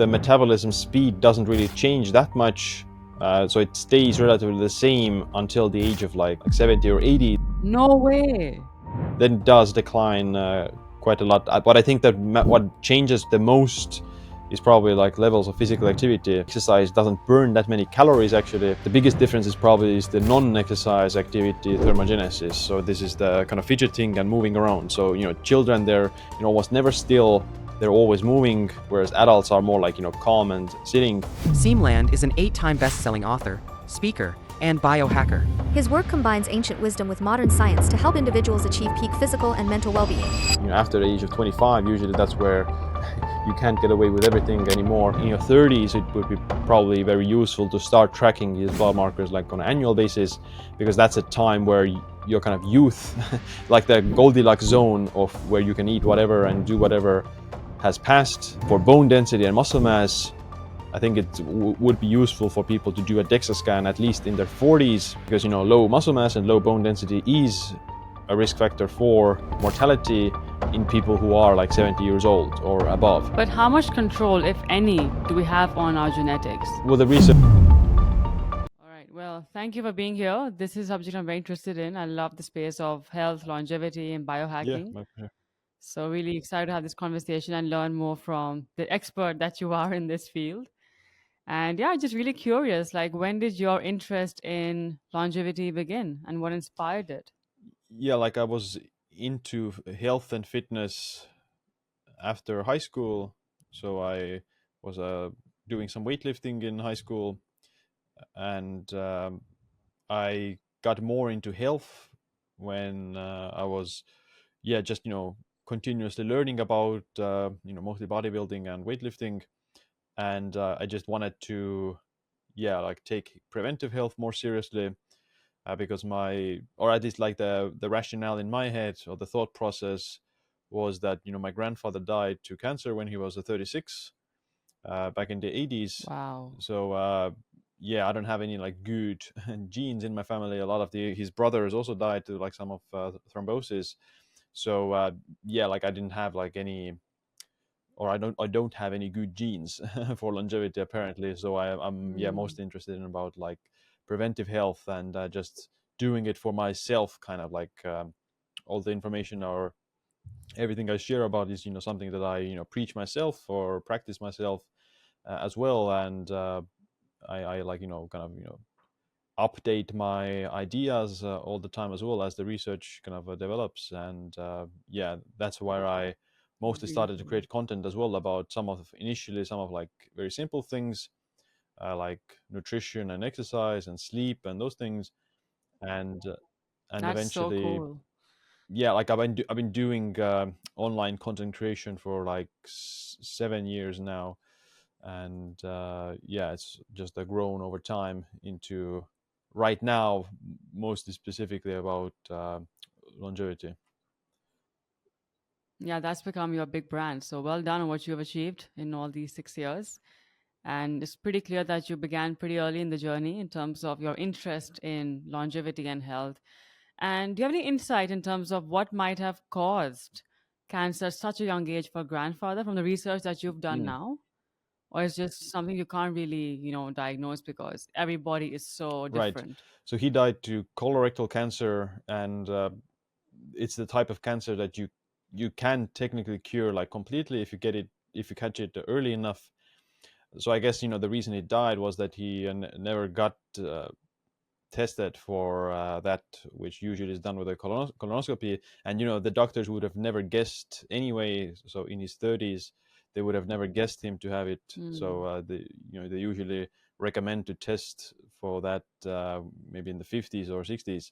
the metabolism speed doesn't really change that much. So it stays relatively the same until the age of like 70 or 80. No way. Then it does decline quite a lot. But I think that what changes the most is probably like levels of physical activity. Exercise doesn't burn that many calories actually. The biggest difference is probably the non-exercise activity thermogenesis. So this is the kind of fidgeting and moving around. So children, they're almost never still. They're always moving, whereas adults are more like calm and sitting. Siim Land is an 8-time best-selling author, speaker, and biohacker. His work combines ancient wisdom with modern science to help individuals achieve peak physical and mental well-being. After the age of 25, usually that's where you can't get away with everything anymore. In your 30s, it would be probably very useful to start tracking these biomarkers like on an annual basis, because that's a time where your kind of youth, like the Goldilocks zone of where you can eat whatever and do whatever, has passed. For bone density and muscle mass, I think it would be useful for people to do a DEXA scan at least in their 40s, because low muscle mass and low bone density is a risk factor for mortality in people who are like 70 years old or above. But how much control, if any, do we have on our genetics? Well, the reason. All right. Well, thank you for being here. This is a subject I'm very interested in. I love the space of health, longevity, and biohacking. Yeah, my pleasure. So really excited to have this conversation and learn more from the expert that you are in this field. And yeah, just really curious, like when did your interest in longevity begin and what inspired it? Yeah, like I was into health and fitness after high school. So I was doing some weightlifting in high school, and I got more into health when I was, just continuously learning about mostly bodybuilding and weightlifting, and I just wanted to, like take preventive health more seriously, because or at least like the rationale in my head or the thought process was that my grandfather died to cancer when he was 36 back in the 80s. Wow. So I don't have any like good genes in my family. A lot of his brothers also died to like some of thrombosis. So like I didn't have like any, or I don't have any good genes for longevity apparently. So I'm most interested in about like preventive health and just doing it for myself, kind of like all the information or everything I share about is something that I preach myself or practice myself as well, and I like kind of update my ideas all the time as well as the research kind of develops, and that's where I mostly started to create content as well about initially some of like very simple things like nutrition and exercise and sleep and those things, and That's so eventually cool. like I've been doing online content creation for like 7 years now, and it's just grown over time into right now mostly specifically about longevity. Yeah, that's become your big brand. So well done on what you have achieved in all these 6 years. And it's pretty clear that you began pretty early in the journey in terms of your interest in longevity and health. And do you have any insight in terms of what might have caused cancer at such a young age for grandfather from the research that you've done Mm. now? Or is just something you can't really, diagnose because everybody is so Right. different? So he died to colorectal cancer, and it's the type of cancer that you can technically cure like completely if you catch it early enough. So I guess the reason he died was that he never got tested for that, which usually is done with a colonoscopy, and the doctors would have never guessed anyway. So in his 30s, they would have never guessed him to have it. So they usually recommend to test for that maybe in the 50s or 60s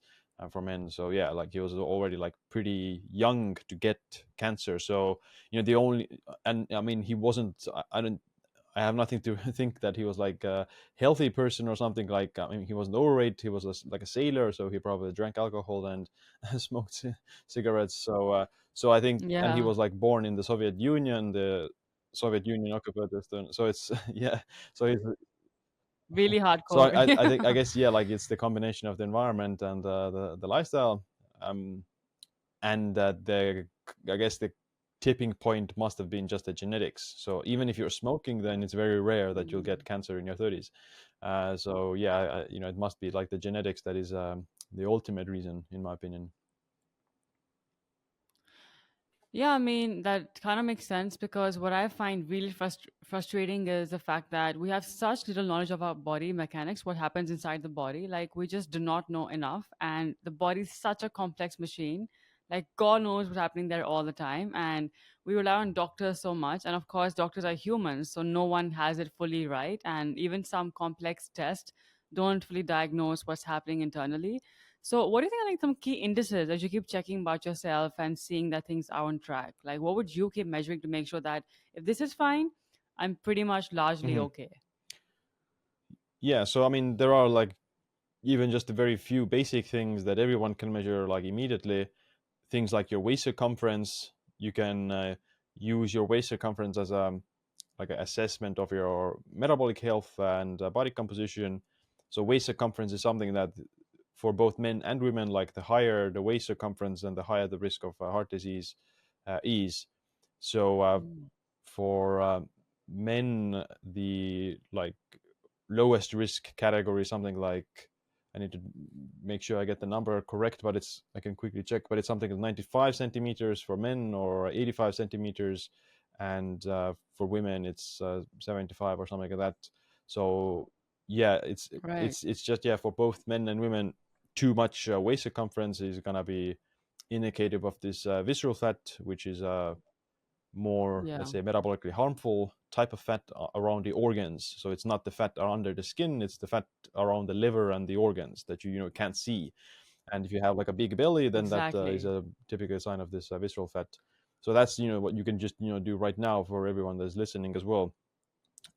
for men. So like he was already like pretty young to get cancer. So the only, and I mean he wasn't. I have nothing to think that he was like a healthy person or something. Like, I mean, he wasn't overweight. He was like a sailor, so he probably drank alcohol and smoked cigarettes. So I think, and he Yeah, was like born in the Soviet Union. The Soviet Union occupied Eastern. So it's yeah. So he's really so hardcore. I think I guess like it's the combination of the environment and the lifestyle, and that the I guess the tipping point must have been just the genetics. So even if you're smoking, then it's very rare that you'll get Mm. cancer in your 30s. So yeah, it must be like the genetics that is the ultimate reason, in my opinion. Yeah, I mean, that kind of makes sense because what I find really frustrating is the fact that we have such little knowledge of our body mechanics, what happens inside the body. Like, we just do not know enough. And the body is such a complex machine. Like, God knows what's happening there all the time. And we rely on doctors so much. And of course, doctors are humans, so no one has it fully right. And even some complex tests don't fully diagnose what's happening internally. So, what do you think are like some key indices as you keep checking about yourself and seeing that things are on track? Like, what would you keep measuring to make sure that if this is fine, I'm pretty much largely Mhm. okay? Yeah, so I mean, there are like even just a very few basic things that everyone can measure like immediately. Things like your waist circumference. You can use your waist circumference as a like an assessment of your metabolic health and body composition. So waist circumference is something that for both men and women, like the higher the waist circumference and the higher the risk of heart disease is. So Mm. for men, the like lowest risk category, something like, I need to make sure I get the number correct, but it's, I can quickly check, but it's something like 95 centimeters for men or 85 centimeters, and for women it's 75 or something like that. So yeah, Right. it's just, yeah, for both men and women, too much waist circumference is gonna be indicative of this visceral fat, which is more, Yeah. let's say, metabolically harmful type of fat around the organs. So it's not the fat under the skin, it's the fat around the liver and the organs that you can't see. And if you have like a big belly, then that is Exactly. a typical sign of this visceral fat. So that's what you can just do right now for everyone that's listening as well.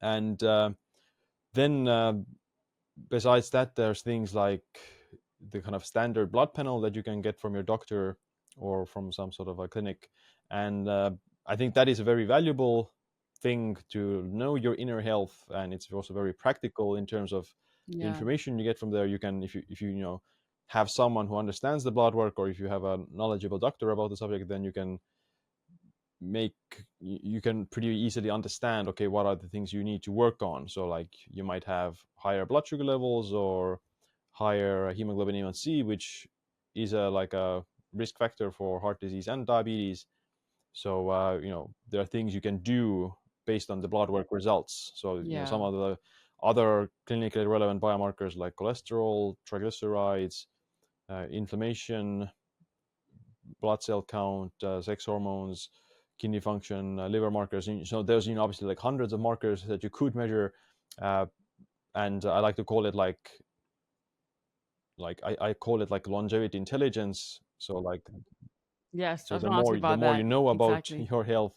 And then besides that, there's things like the kind of standard blood panel that you can get from your doctor or from some sort of a clinic. And I think that is a very valuable thing to know your inner health, and it's also very practical in terms of the Yeah. information you get from there. You can, if you have someone who understands the blood work, or if you have a knowledgeable doctor about the subject, then make you can pretty easily understand, okay, what are the things you need to work on. So like you might have higher blood sugar levels or higher hemoglobin A1C, which is like a risk factor for heart disease and diabetes. So there are things you can do based on the blood work results. So Yeah. some of the other clinically relevant biomarkers like cholesterol, triglycerides, inflammation, blood cell count, sex hormones, kidney function, liver markers. So there's obviously like hundreds of markers that you could measure, uh, and I like to call it I call it like longevity intelligence. So like, Yes. I so was the going to ask you more about you that. know about Exactly. your health,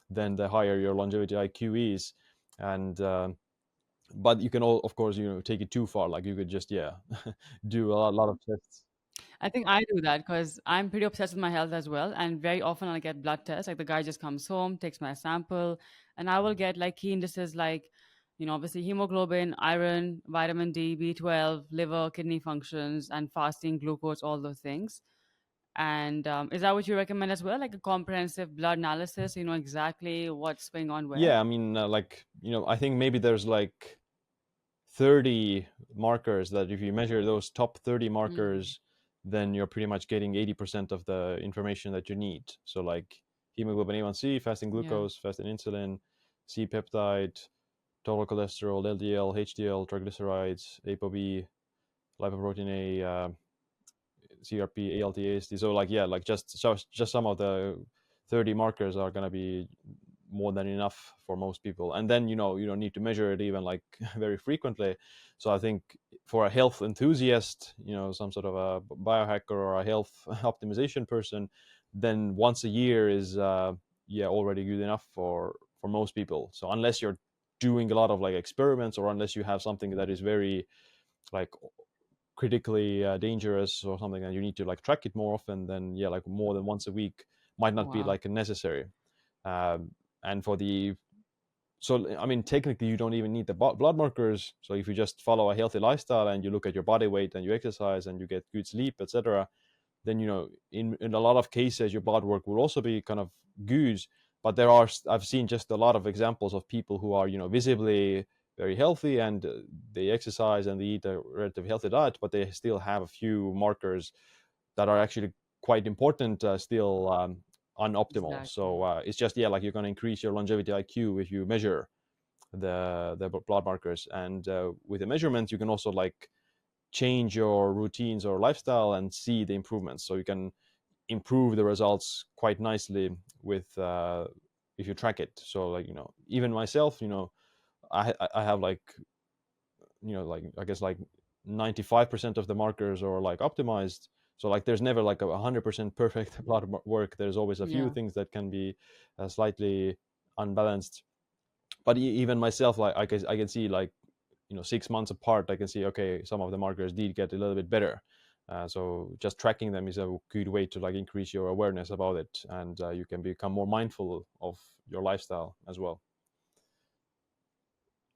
then the higher your longevity IQ is. And but you can all, of course, take it too far. Like you could just, yeah, do a lot of tests. I think I do that because I'm pretty obsessed with my health as well. And very often I get blood tests. Like the guy just comes home, takes my sample, and I will get like key indices like, obviously hemoglobin, iron, vitamin D, B12, liver, kidney functions, and fasting, glucose, all those things. And is that what you recommend as well? Like a comprehensive blood analysis, so you know exactly what's going on where? Yeah, I mean, like, I think maybe there's like 30 markers that if you measure those top 30 Mm, markers, then you're pretty much getting 80% of the information that you need. So like hemoglobin A1C, fasting yeah. glucose, fasting insulin, C peptide, total cholesterol, LDL, HDL, triglycerides, ApoB, lipoprotein A, CRP, ALT, AST. So like, yeah, like just some of the 30 markers are gonna be more than enough for most people. And then you don't need to measure it even like very frequently. So I think for a health enthusiast, some sort of a biohacker or a health optimization person, then once a year is yeah, already good enough for most people. So unless you're doing a lot of like experiments, or unless you have something that is very like critically dangerous or something, and you need to like track it more often, then yeah, like more than once a week might not be Wow. like necessary. um, and for the so I mean, technically you don't even need the blood markers. So if you just follow a healthy lifestyle and you look at your body weight and you exercise and you get good sleep, etc., then in a lot of cases your blood work will also be kind of good. But there are, I've seen just a lot of examples of people who are visibly very healthy, and they exercise and they eat a relatively healthy diet, but they still have a few markers that are actually quite important, still unoptimal. Exactly. So it's just, yeah, like you're going to increase your longevity IQ if you measure the blood markers. And with the measurements you can also like change your routines or lifestyle and see the improvements, so you can improve the results quite nicely with if you track it. So like even myself, I have like like I guess like 95% of the markers are like optimized. So like there's never like 100% perfect blood work. There's always a few Yeah. things that can be slightly unbalanced. But even myself, like I can see like 6 months apart, I can see, okay, some of the markers did get a little bit better. So just tracking them is a good way to like increase your awareness about it, and you can become more mindful of your lifestyle as well.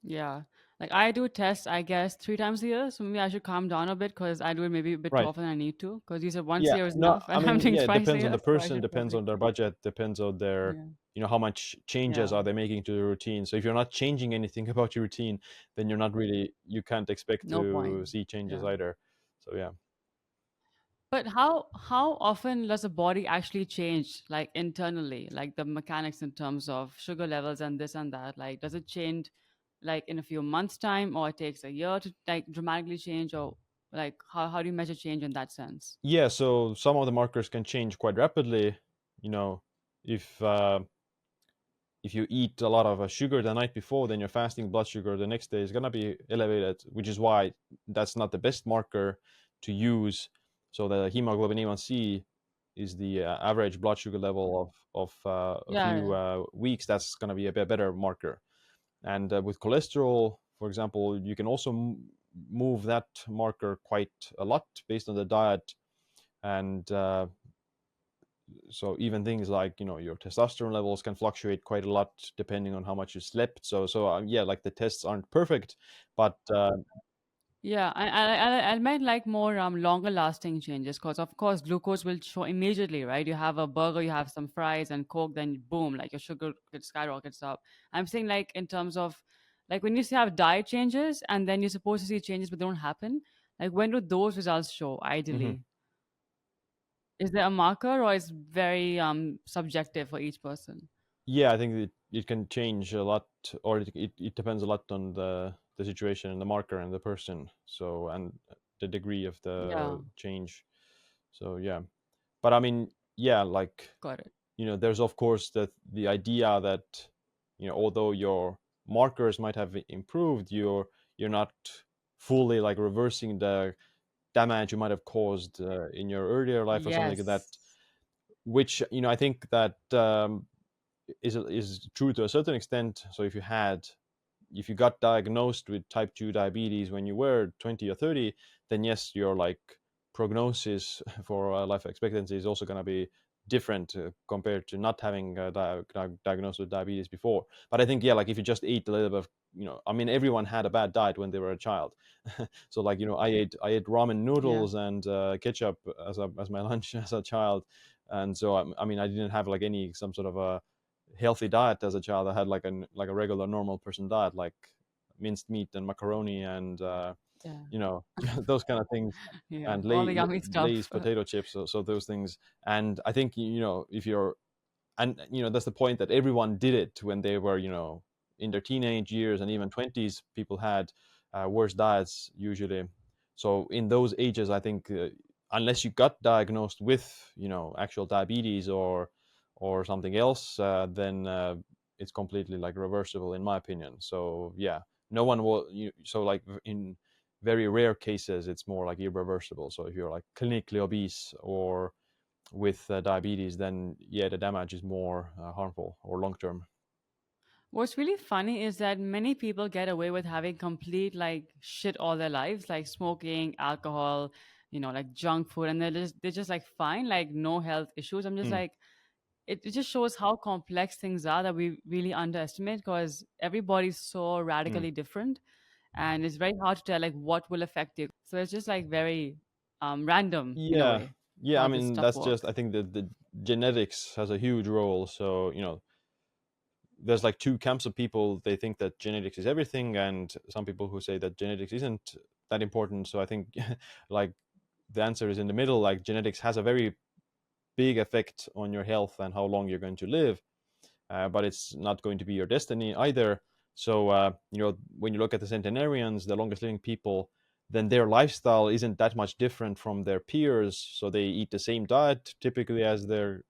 Yeah. Like I do tests, I guess, 3 times a year. So maybe I should calm down a bit because I do it maybe a bit too Right. often than I need to. Because you said once Yeah. a year is No, enough, I and I'm mean, doing yeah, it it twice a depends on year, the so I person, should depends probably. on their budget, depends on their, Yeah. how much changes Yeah. are they making to the routine. So if you're not changing anything about your routine, then you're not really, you can't expect No point. to see changes Yeah. either. So yeah. But how often does the body actually change, like internally, like the mechanics in terms of sugar levels and this and that? Like, does it change like in a few months' time, or it takes a year to like dramatically change, or like how do you measure change in that sense? Yeah, so some of the markers can change quite rapidly. You know, if if you eat a lot of sugar the night before, then your fasting blood sugar the next day is gonna be elevated, which is why that's not the best marker to use. So the hemoglobin A1C is the average blood sugar level of a Yeah, few yeah. weeks. That's gonna be a bit better marker. And with cholesterol, for example, you can also move that marker quite a lot based on the diet. And so even things like your testosterone levels can fluctuate quite a lot depending on how much you slept. So yeah, like the tests aren't perfect, but Yeah, I meant like more longer lasting changes because of course glucose will show immediately, right? You have a burger, you have some fries and Coke, then boom, like your sugar it skyrockets up. I'm saying like in terms of like when you say have diet changes and then you're supposed to see changes but they don't happen. Like when do those results show mhm. ideally? Is there a marker or is very subjective for each person? Yeah, I think it can change a lot, or it depends a lot on the situation and the marker and the person, so, and the degree of Yeah, the change. So yeah, but I mean, yeah, like got it. there's of course the idea that although your markers might have improved, you're not fully like reversing the damage you might have caused in your earlier life or something like that. Yes. Which I think that is true to a certain extent. So if you got diagnosed with type 2 diabetes when you were 20 or 30, then yes, your like prognosis for life expectancy is also going to be different compared to not having diagnosed with diabetes before. But I think, yeah, like if you just eat a little bit of, I mean, everyone had a bad diet when they were a child. So like, I ate ramen Yeah. noodles and ketchup as my lunch as a child. And so I mean, I didn't have like any some sort of a healthy diet as a child. I had like a regular normal person diet, like minced meat and macaroni and Yeah. those kind of things, Yeah. and All the yummy Lay's stuff. potato chips. So those things. And I think if you're, and that's the point, that everyone did it when they were in their teenage years, and even 20s. People had worse diets usually. So in those ages, I think unless you got diagnosed with actual diabetes or something else, then it's completely like reversible in my opinion. So yeah, no one will so like in very rare cases it's more like irreversible. So if you're like clinically obese or with diabetes, then yeah, the damage is more harmful or long term. What's really funny is that many people get away with having complete like shit all their lives, like smoking, alcohol, like junk food, and they're just like fine, like no health issues. I'm just Mm. like it just shows how complex things are that we really underestimate because everybody's so Mm. radically different, and it's very hard to tell like what will affect you. So it's just like very random in a Yeah, way. Yeah, I how this mean, stuff that's just, works? I think that the genetics has a huge role. So, there's like two camps of people. They think that genetics is everything, and some people who say that genetics isn't that important. So I think like the answer is in the middle. Like genetics has a very big effect on your health and how long you're going to live, but it's not going to be your destiny either. So when you look at the centenarians, the longest living people, then their lifestyle isn't that much different from their peers. So they eat the same diet typically as their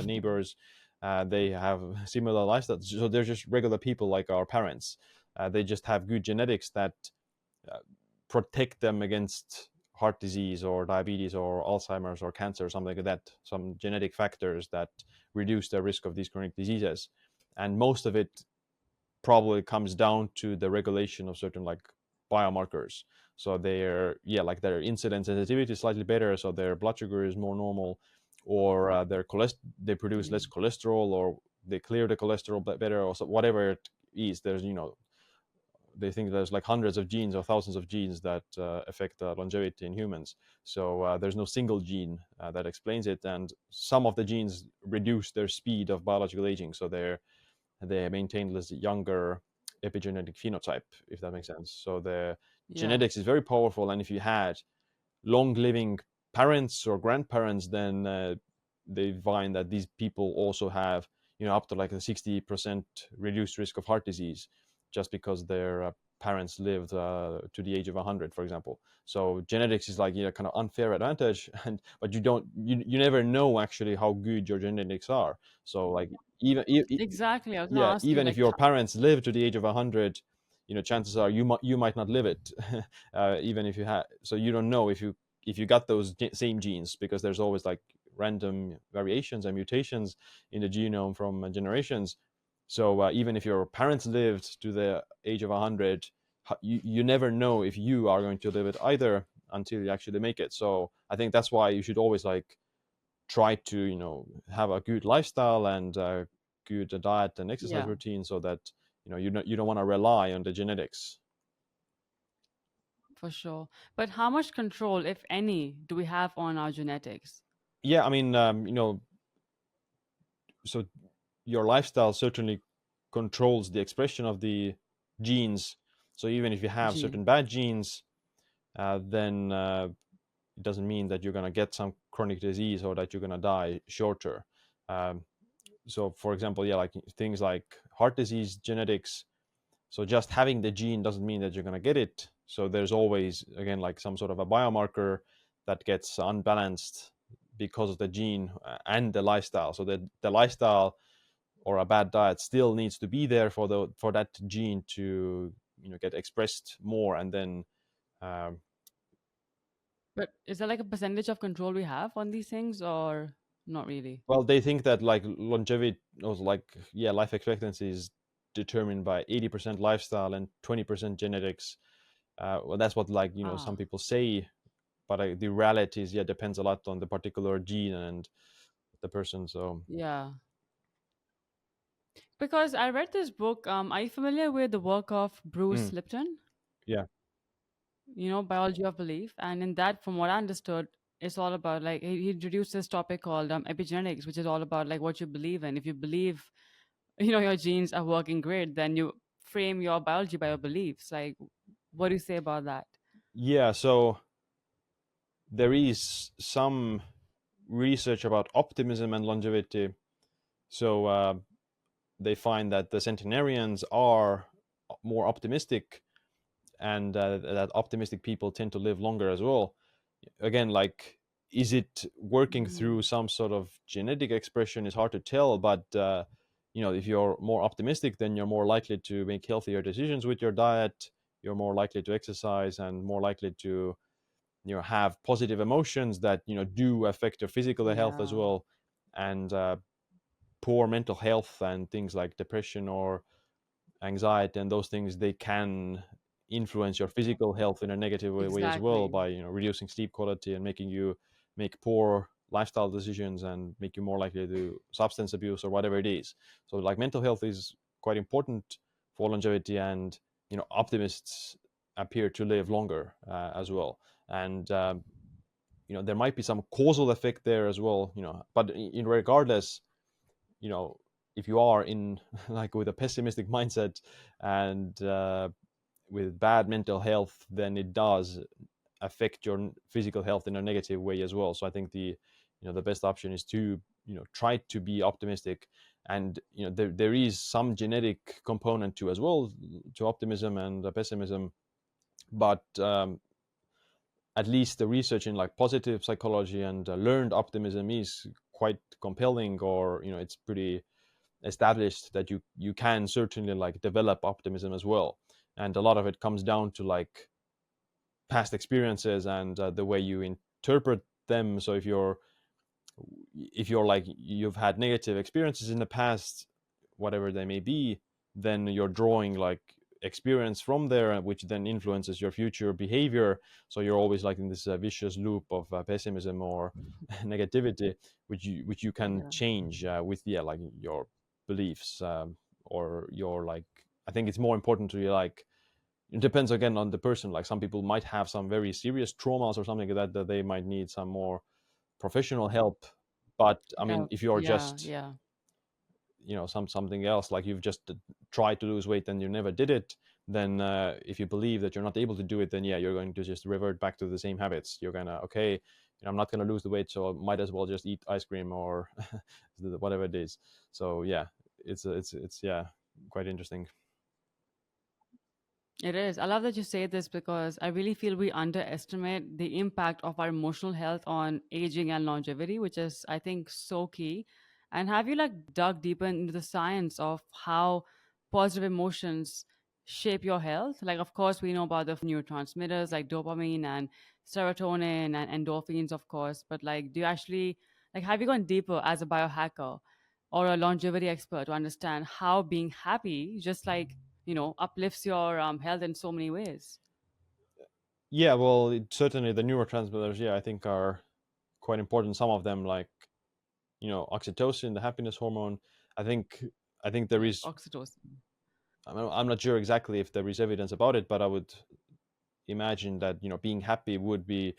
neighbors. They have similar lifestyles. So they're just regular people like our parents. They just have good genetics that uh, protect them against heart disease or diabetes or Alzheimer's or cancer or something like that, some genetic factors that reduce the risk of these chronic diseases. And most of it probably comes down to the regulation of certain like biomarkers. So like their insulin sensitivity is slightly better, so their blood sugar is more normal, or they produce less Okay. cholesterol, or they clear the cholesterol better, or so, whatever it is. They think there's like hundreds of genes or thousands of genes that affect longevity in humans. So there's no single gene that explains it, and some of the genes reduce their speed of biological aging, so they maintain this younger epigenetic phenotype, if that makes sense. So the Yeah. genetics is very powerful, and if you had long living parents or grandparents, then they find that these people also have up to like a 60% reduced risk of heart disease, just because their parents lived to the age of 100, for example. So genetics is like kind of unfair advantage, but you never know actually how good your genetics are. So like even Exactly. I was gonna yeah, ask you, even if like, your parents live to the age of 100, chances are you might not live it. Even if you have, so you don't know if you got those same genes, because there's always like random variations and mutations in the genome from generations. So even if your parents lived to the age of 100, you never know if you are going to live it either until you actually make it. So I think that's why you should always like try to have a good lifestyle and good diet and exercise yeah, routine, so that you don't want to rely on the genetics. for sure. But how much control, if any, do we have on our genetics? Yeah, I mean, so your lifestyle certainly controls the expression of the genes. So even if you have certain Gene. bad genes, then it doesn't mean that you're going to get some chronic disease or that you're going to die shorter. um, so for example, yeah, like things like heart disease genetics. So just having the gene doesn't mean that you're going to get it. So there's always, again, like some sort of a biomarker that gets unbalanced because of the gene and the lifestyle. So the lifestyle or a bad diet still needs to be there for that gene to get expressed more, and then um, But is there like a percentage of control we have on these things, or not really? well, they think that like longevity or like, yeah, life expectancy is determined by 80% lifestyle and 20% genetics. Well, that's what, like, some Ah, people say, but the reality is, yeah, depends a lot on the particular gene and the person. So yeah. Because I read this book. Are you familiar with the work of Bruce mm, Lipton? yeah. Biology of belief. And in that, from what I understood, it's all about like he introduced this topic called epigenetics, which is all about like what you believe in. If you believe, your genes are working great, then you frame your biology by your beliefs. Like, what do you say about that? Yeah, so there is some research about optimism and longevity. So they find that the centenarians are more optimistic, and that optimistic people tend to live longer as well. Again, like, is it working through Mm, some sort of genetic expression is hard to tell, but if you're more optimistic, then you're more likely to make healthier decisions with your diet. You're more likely to exercise and more likely to have positive emotions that do affect your physical health as yeah, well. And poor mental health and things like depression or anxiety and those things, they can influence your physical health in a negative way as well, exactly. by reducing sleep quality and making you make poor lifestyle decisions and make you more likely to do substance abuse or whatever it is. So like mental health is quite important for longevity, and optimists appear to live longer as well. And there might be some causal effect there as well, but in regardless, if you are in like with a pessimistic mindset and with bad mental health, then it does affect your physical health in a negative way as well. So I think the best option is to try to be optimistic, and there is some genetic component to as well, to optimism and pessimism, but at least the research in like positive psychology and learned optimism is quite compelling, or it's pretty established that you can certainly like develop optimism as well, and a lot of it comes down to like past experiences and the way you interpret them. So if you're like you've had negative experiences in the past, whatever they may be, then you're drawing like experience from there, which then influences your future behavior. So you're always like in this vicious loop of pessimism or negativity, which you can Yeah. change with like your beliefs, or your like, I think it's more important to like, it depends again on the person. Like some people might have some very serious traumas or something like that they might need some more professional help. But I mean, Help. if you're Yeah. just Yeah. something else, like you've just tried to lose weight and you never did it, then if you believe that you're not able to do it, then yeah, you're going to just revert back to the same habits. You're gonna, okay, I'm not gonna lose the weight, so I might as well just eat ice cream or whatever it is. So yeah, it's yeah, quite interesting. It is. I love that you say this because I really feel we underestimate the impact of our emotional health on aging and longevity, which is, I think, so key. And have you like dug deeper into the science of how positive emotions shape your health? Like, of course, we know about the neurotransmitters like dopamine and serotonin and endorphins, of course. But like, do you actually like have you gone deeper as a biohacker or a longevity expert to understand how being happy, just like uplifts your health in so many ways? Yeah, well, certainly the neurotransmitters, yeah, I think are quite important. Some of them, like oxytocin, the happiness hormone. I think I think there Yes, is. oxytocin. I'm not sure exactly if there is evidence about it, but I would imagine that being happy would be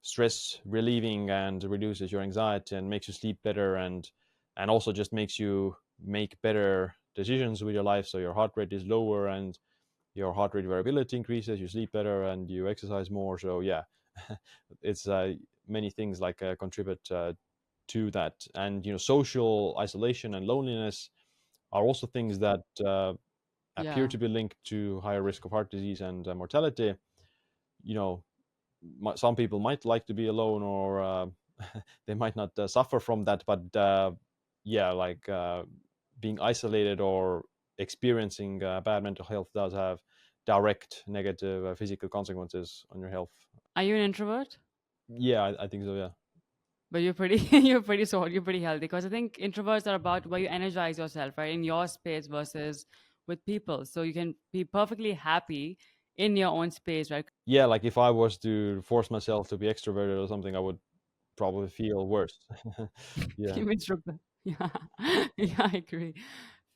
stress relieving and reduces your anxiety and makes you sleep better, and also just makes you make better decisions with your life. So your heart rate is lower and your heart rate variability increases, you sleep better, and you exercise more. So yeah, it's many things like contribute to that. And social isolation and loneliness are also things that appear Yeah, to be linked to higher risk of heart disease and mortality. you know some people might like to be alone, or they might not suffer from that, but yeah, like being isolated or experiencing bad mental health does have direct negative physical consequences on your health. are you an introvert? Yeah, I think so, yeah. But you're pretty you're pretty healthy, because I think introverts are about where you energize yourself, right, in your space versus with people, so you can be perfectly happy in your own space, right? Yeah, like if I was to force myself to be extroverted or something, I would probably feel worse. Yeah. You introvert. Yeah. Yeah, I agree.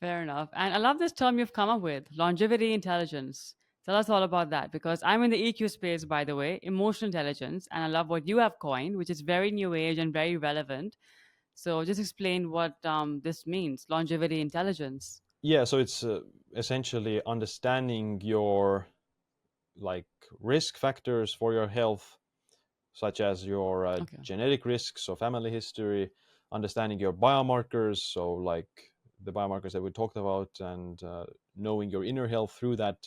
Fair enough. And I love this term you've come up with, longevity intelligence. Tell us all about that, because I'm in the EQ space, by the way, emotional intelligence, and I love what you have coined, which is very new age and very relevant. So just explain what this means, longevity intelligence. Yeah, so it's essentially understanding your like risk factors for your health, such as your Okay. genetic risks, so family history, understanding your biomarkers, so like the biomarkers that we talked about, and knowing your inner health through that,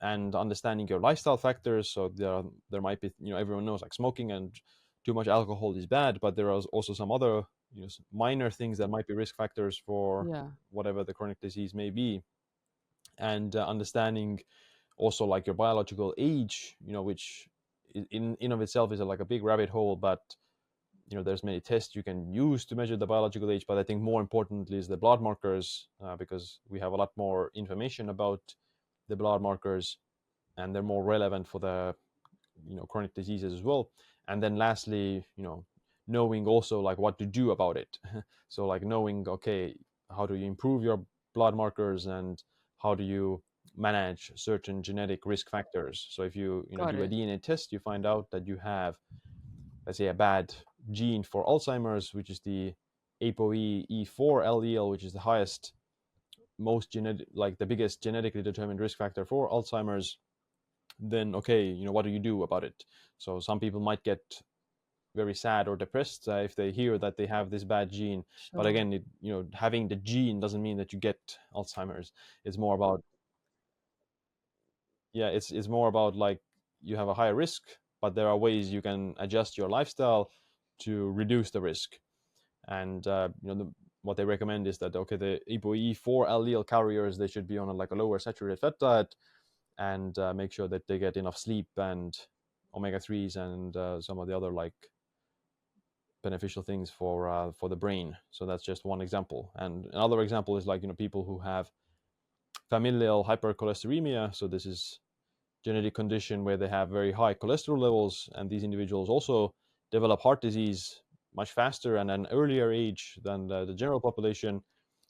and understanding your lifestyle factors. So there might be, everyone knows like smoking and too much alcohol is bad, but there are also some other minor things that might be risk factors for Yeah. whatever the chronic disease may be. And understanding also like your biological age, which in of itself is like a big rabbit hole, but there's many tests you can use to measure the biological age. But I think more importantly is the blood markers, because we have a lot more information about the blood markers, and they're more relevant for the chronic diseases as well. And then lastly, knowing also like what to do about it. So like knowing, okay, how do you improve your blood markers, and how do you manage certain genetic risk factors. So if you Got do a it. DNA test, you find out that you have let's say, a bad gene for Alzheimer's, which is the ApoE4 allele, which is the highest, most genetic, like the biggest genetically determined risk factor for Alzheimer's, then okay, what do you do about it? So some people might get very sad or depressed if they hear that they have this bad gene. But Sure. again, having the gene doesn't mean that you get Alzheimer's. It's more about, yeah, it's more about like you have a higher risk, but there are ways you can adjust your lifestyle to reduce the risk. And what they recommend is that okay, the ApoE4 allele carriers, they should be on a lower saturated fat diet, and make sure that they get enough sleep and omega-3s and some of the other like beneficial things for the brain. So that's just one example. And another example is like people who have familial hypercholesteremia. So this is genetic condition where they have very high cholesterol levels, and these individuals also develop heart disease much faster and at an earlier age than the general population.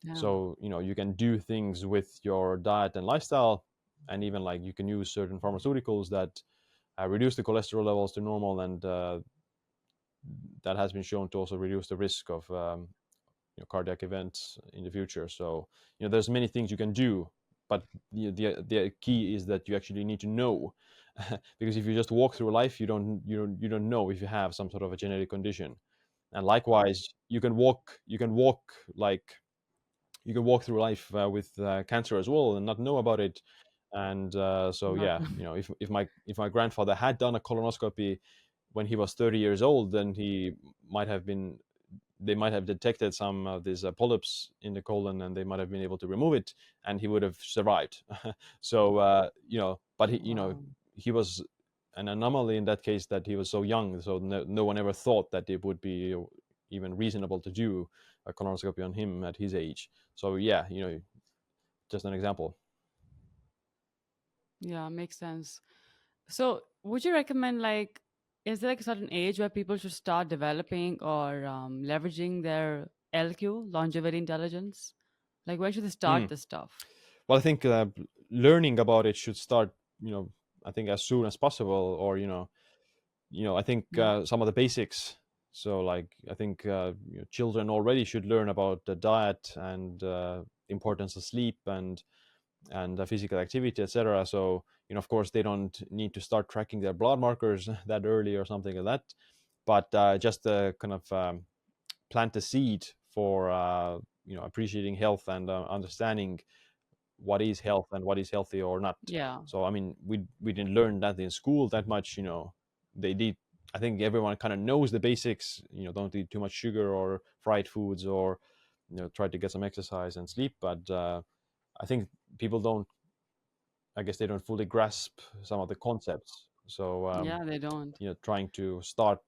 Yeah. So you can do things with your diet and lifestyle, and even like you can use certain pharmaceuticals that reduce the cholesterol levels to normal, and that has been shown to also reduce the risk of cardiac events in the future. So there's many things you can do, but the key is that you actually need to know, because if you just walk through life, you don't know if you have some sort of a genetic condition. And likewise, like you can walk through life with cancer as well and not know about it. And so Not, yeah, if my grandfather had done a colonoscopy when he was 30 years old, then might have been they might have detected some of these polyps in the colon, and they might have been able to remove it, and he would have survived. So but wow. he was an anomaly in that case, that he was so young. So no one ever thought that it would be even reasonable to do a colonoscopy on him at his age. So yeah, just an example. Yeah, makes sense. So, would you recommend like, is there like a certain age where people should start developing or leveraging their LQ, longevity intelligence? Like, when should they Hmm. start this stuff? Well, I think learning about it should start, I think as soon as possible, or I think Yeah. some of the basics. So like I think children already should learn about the diet and importance of sleep and physical activity, etc. So of course they don't need to start tracking their blood markers that early or something like that, but just kind of plant a seed for appreciating health and understanding what is health and what is healthy or not. Yeah. So I mean, we didn't learn that in school that much. They did. I think everyone kind of knows the basics. Don't eat too much sugar or fried foods, or try to get some exercise and sleep. But I think people don't. I guess they don't fully grasp some of the concepts. So Yeah, they don't. trying to start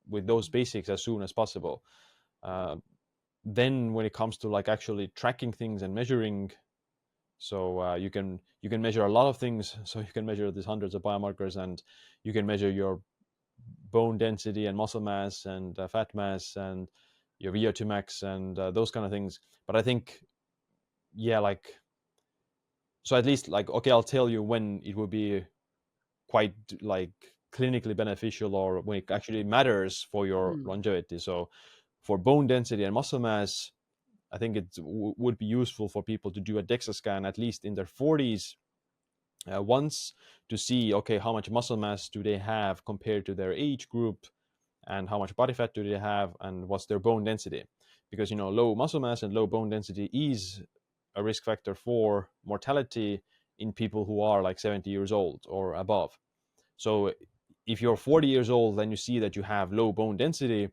with those basics as soon as possible. Uh, then when it comes to like actually tracking things and measuring, so you can measure a lot of things. So you can measure these hundreds of biomarkers, and you can measure your bone density and muscle mass and fat mass and your VO2 max and those kind of things. But I think, yeah, like, so at least like, okay, I'll tell you when it will be quite like clinically beneficial, or when it actually matters for your Hmm. longevity. So for bone density and muscle mass, I think it would be useful for people to do a DEXA scan at least in their 40s once, to see, okay, how much muscle mass do they have compared to their age group, and how much body fat do they have, and what's their bone density. Because low muscle mass and low bone density is a risk factor for mortality in people who are like 70 years old or above. So if you're 40 years old and you see that you have low bone density,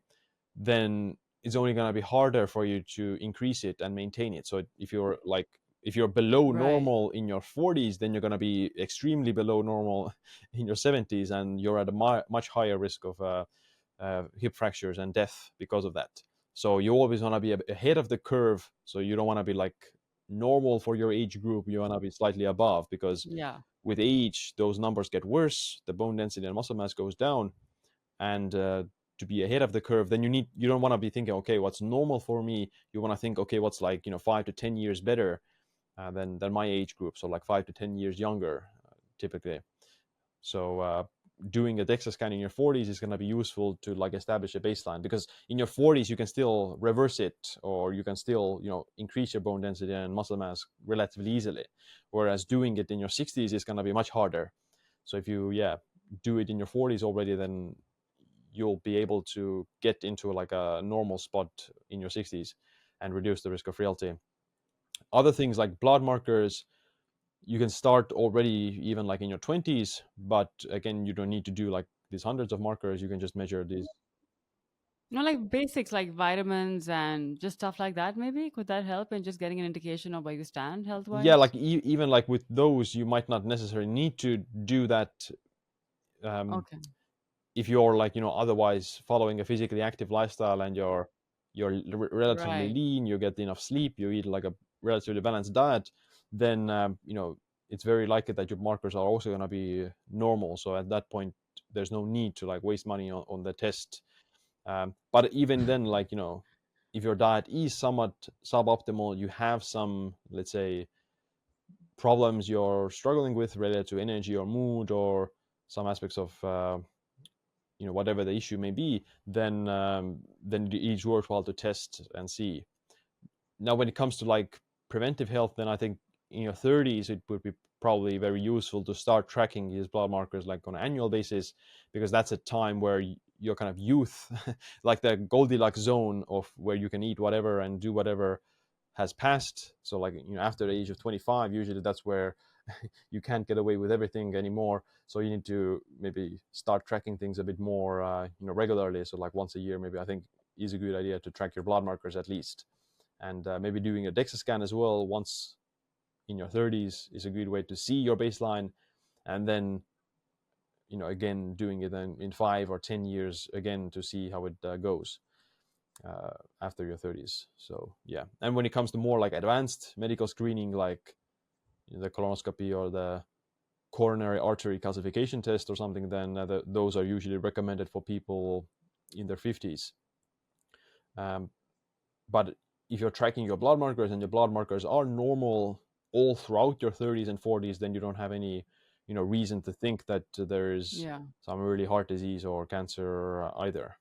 then it's only going to be harder for you to increase it and maintain it. So if you're below Right. normal in your 40s, then you're going to be extremely below normal in your 70s, and you're at a much higher risk of hip fractures and death because of that. So you always want to be ahead of the curve. So you don't want to be like normal for your age group. You want to be slightly above, because Yeah. with age, those numbers get worse. The bone density and muscle mass goes down, and to be ahead of the curve, then you don't want to be thinking, okay, what's normal for me? You want to think, okay, what's like 5 to 10 years better than my age group. So like 5 to 10 years younger, typically. So doing a DEXA scan in your 40s is going to be useful to like establish a baseline, because in your 40s you can still reverse it, or you can still, you know, increase your bone density and muscle mass relatively easily, whereas doing it in your 60s is going to be much harder. So if you do it in your 40s already, then you'll be able to get into like a normal spot in your 60s and reduce the risk of frailty. Other things like blood markers, you can start already even like in your 20s, but again, you don't need to do like these hundreds of markers. You can just measure these. You know, like basics like vitamins and just stuff like that, maybe? Could that help in just getting an indication of where you stand health Yeah, wise? like even like with those, you might not necessarily need to do that um, Okay. if you're like, you know, otherwise following a physically active lifestyle and you're relatively Right. lean, you get enough sleep, you eat like a relatively balanced diet, then you know, it's very likely that your markers are also going to be normal. So at that point, there's no need to like waste money on the test. But even then, like, you know, if your diet is somewhat suboptimal, you have some, let's say, problems you're struggling with related to energy or mood or some aspects of you know, whatever the issue may be, then it is worthwhile to test and see. Now, when it comes to like preventive health, then I think in your 30s it would be probably very useful to start tracking these blood markers like on an annual basis, because that's a time where your kind of youth, like the Goldilocks zone of where you can eat whatever and do whatever, has passed. So like, you know, after the age of 25, usually that's where you can't get away with everything anymore. So you need to maybe start tracking things a bit more, you know, regularly. So like once a year, maybe, I think is a good idea to track your blood markers at least. And maybe doing a DEXA scan as well once in your 30s is a good way to see your baseline. And then, you know, again, doing it then in 5 or 10 years again to see how it goes after your 30s. So yeah. And when it comes to more like advanced medical screening, like, you know, the colonoscopy or the coronary artery calcification test or something, then those are usually recommended for people in their 50s. But if you're tracking your blood markers and your blood markers are normal all throughout your 30s and 40s, then you don't have any, you know, reason to think that there's Yeah. some early heart disease or cancer either.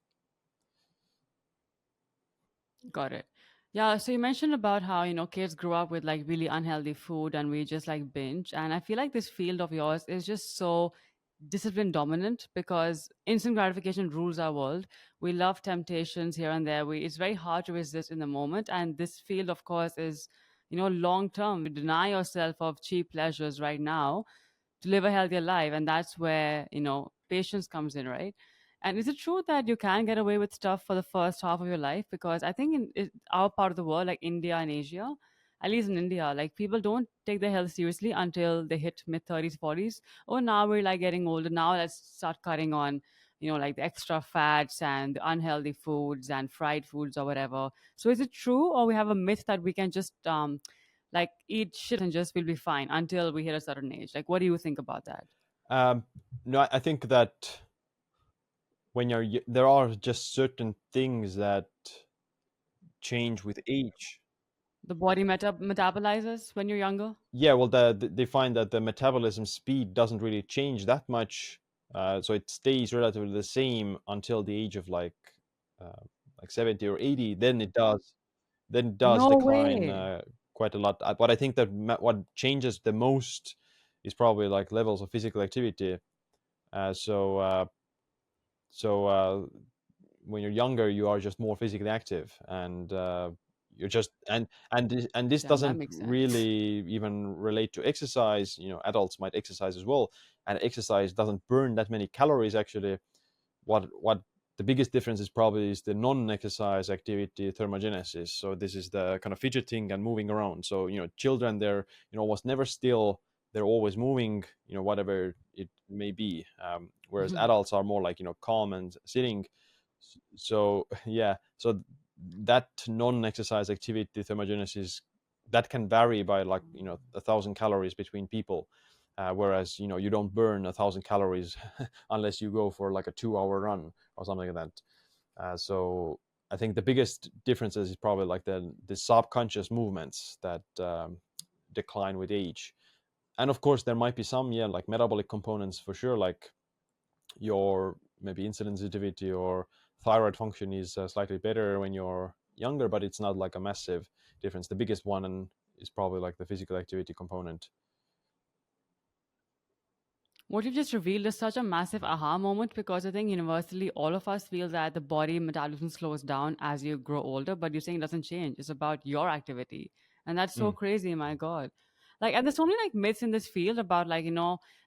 Got it. Yeah, so you mentioned about how, you know, kids grow up with like really unhealthy food and we just like binge. And I feel like this field of yours is just so discipline dominant because instant gratification rules our world. We love temptations here and there. It's very hard to resist in the moment. And this field, of course, is, you know, long term. You deny yourself of cheap pleasures right now to live a healthier life, and that's where, you know, patience comes in, right? And is it true that you can get away with stuff for the first half of your life? Because I think in our part of the world, like India and Asia, at least in India, like people don't take their health seriously until they hit mid 30s 40s. Oh, now we're like getting older, now let's start cutting on, you know, like the extra fats and the unhealthy foods and fried foods or whatever. So is it true, or we have a myth that we can just like eat shit and just we'll be fine until we hit a certain age? Like, what do you think about that? um, no, I think that when there are just certain things that change with age. The body metabolizes when you're younger. Yeah, well, they find that the metabolism speed doesn't really change that much, so it stays relatively the same until the age of uh, like 70 or 80. Then it does No decline way. quite a lot. But I think that what changes the most is probably like levels of physical activity. Uh, so uh, so when you're younger, you are just more physically active, and you're just and this Damn, that doesn't makes sense. really even relate to exercise. You know, adults might exercise as well, and exercise doesn't burn that many calories actually. What the biggest difference is probably is the non-exercise activity thermogenesis. So this is the kind of fidgeting and moving around. So, you know, children, they're, you know, almost never still, they're always moving, you know, whatever it may be, whereas adults are more like, you know, calm and sitting. So yeah, so that non-exercise activity thermogenesis, that can vary by like, you know, 1,000 calories between people, whereas, you know, you don't burn 1,000 calories unless you go for like a 2 hour run or something like that. So I think the biggest differences is probably like the subconscious movements that decline with age. And of course there might be some, yeah, like metabolic components for sure, like your maybe insulin sensitivity or thyroid function is slightly better when you're younger, but it's not like a massive difference. The biggest one is probably like the physical activity component. What you've just revealed is such a massive aha moment, because I think universally all of us feel that the body metabolism slows down as you grow older, but you're saying it doesn't change. It's about your activity. And that's so Mm. crazy, my God. Like, and there's so many like myths in this field about, like,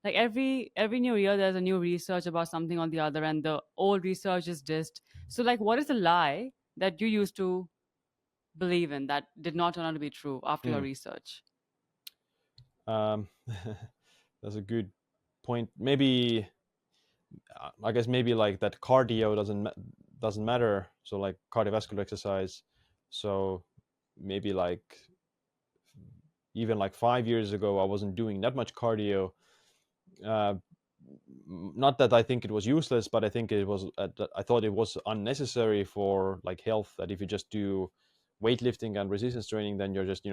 like every new year there's a new research about something or the other, and the old research is dissed. So like, what is the lie that you used to believe in that did not turn out to be true after your Mm. research? That's a good point. Maybe I guess maybe like that cardio doesn't matter. So like cardiovascular exercise. So maybe like even like 5 years ago, I wasn't doing that much cardio. Uh, Not that I think it was useless, but I think it was. I thought it was unnecessary for like health. That if you just do weightlifting and resistance training, then you're just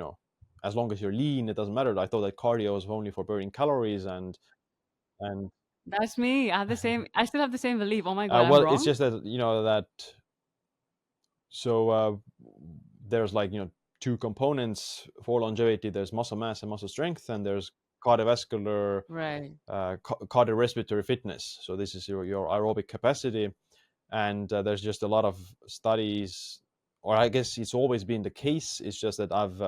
as long as you're lean, it doesn't matter. I thought that cardio was only for burning calories and That's me. I still have the same belief. Oh my God, I'm well, it's wrong. just that that so there's like two components for longevity. There's muscle mass and muscle strength, and there's cardiovascular Right. cardiorespiratory fitness. So this is your aerobic capacity, and there's just a lot of studies, or I guess it's always been the case. It's just that I've